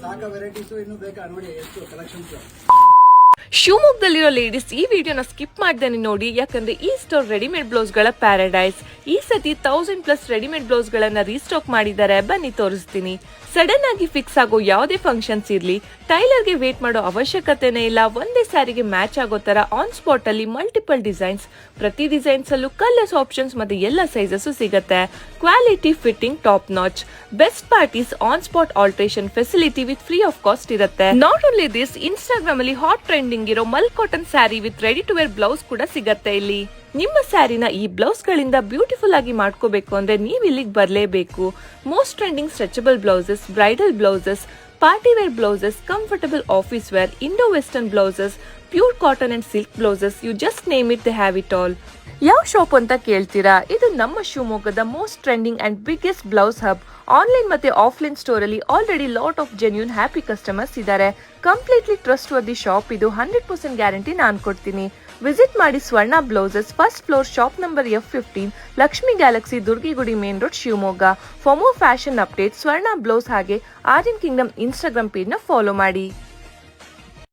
ಸಾಕ ವೆರೈಟೀಸ್ ಇನ್ನು ಬೇಕಾ ನೋಡಿ ಎಷ್ಟು ಕಲೆಕ್ಷನ್ಸ್. ಶಿವಮೊಗ್ಗದಲ್ಲಿರೋ ಲೇಡೀಸ್ ಈ ವಿಡಿಯೋನ ಸ್ಕಿಪ್ ಮಾಡ್ದೇನೆ ನೋಡಿ, ಯಾಕಂದ್ರೆ ಈ ಸ್ಟೋರ್ ರೆಡಿಮೇಡ್ ಬ್ಲೌಸ್ ಗಳ ಪ್ಯಾರಡೈಸ್. ಈ ಸತಿ 1000+ ರೆಡಿಮೇಡ್ ಬ್ಲೌಸ್ ಗಳನ್ನ ರೀಸ್ಟಾಕ್ ಮಾಡಿದ್ದಾರೆ, ಬನ್ನಿ ತೋರಿಸ್ತೀನಿ. ಸಡನ್ ಆಗಿ ಫಿಕ್ಸ್ ಆಗೋ ಯಾವುದೇ ಫಂಕ್ಷನ್ಸ್ ಇರ್ಲಿ, ಟೈಲರ್ಗೆ ವೇಟ್ ಮಾಡೋ ಅವಶ್ಯಕತೆನೇ ಇಲ್ಲ. ಒಂದೇ ಸ್ಯಾರಿಗೆ ಮ್ಯಾಚ್ ಆಗೋ ತರ ಆನ್ ಸ್ಪಾಟ್ ಅಲ್ಲಿ ಮಲ್ಟಿಪಲ್ ಡಿಸೈನ್ಸ್, ಪ್ರತಿ ಡಿಸೈನ್ಸ್ ಅಲ್ಲೂ ಕಲರ್ಸ್ ಆಪ್ಷನ್ಸ್ ಮತ್ತೆ ಎಲ್ಲ ಸೈಜಸ್ ಸಿಗುತ್ತೆ. Quality, fitting top notch. Best parties on spot alteration facility with free of cost ಇರುತ್ತೆ. ನಾಟ್ ಓನ್ಲಿ ದಿಸ್, ಇನ್ಸ್ಟಾಗ್ರಾಮ್ ಅಲ್ಲಿ ಹಾಟ್ ಟ್ರೆಂಡಿಂಗ್ ಇರೋ mul cotton sari with ready to wear blouse ಕೂಡ ಸಿಗತ್ತೆ ಇಲ್ಲಿ. ನಿಮ್ಮ ಸ್ಯಾರಿನ ಈ ಬ್ಲೌಸ್ ಗಳಿಂದ ಬ್ಯೂಟಿಫುಲ್ ಆಗಿ ಮಾಡ್ಕೋಬೇಕು ಅಂದ್ರೆ ನೀವು ಇಲ್ಲಿಗೆ ಬರಲೇಬೇಕು. Most trending stretchable blouses, bridal blouses, party wear blouses, comfortable office wear, Indo western blouses, pure cotton and silk blouses, you just name it, they have it all. ಯಾವ ಶಾಪ್ ಅಂತ ಕೇಳ್ತೀರಾ? ಇದು ನಮ್ಮ ಶಿವಮೊಗ್ಗದ most trending and biggest blouse hub. Online ಮತ್ತೆ offline store ಅಲ್ಲಿ already lot of genuine happy customers ಇದ್ದಾರೆ. Completely trustworthy shop ಇದು. 100% ಗ್ಯಾರಂಟಿ ನಾನು ಕೊಡ್ತೀನಿ. ವಿಸಿಟ್ ಮಾಡಿ Swarna blouses, first floor, shop number F15, Lakshmi Galaxy, Durgigudi main road, Shivamogga. For more fashion update, Swarna blouse ಹಾಗೆ Aryan Kingdom Instagram page ನ follow ಮಾಡಿ.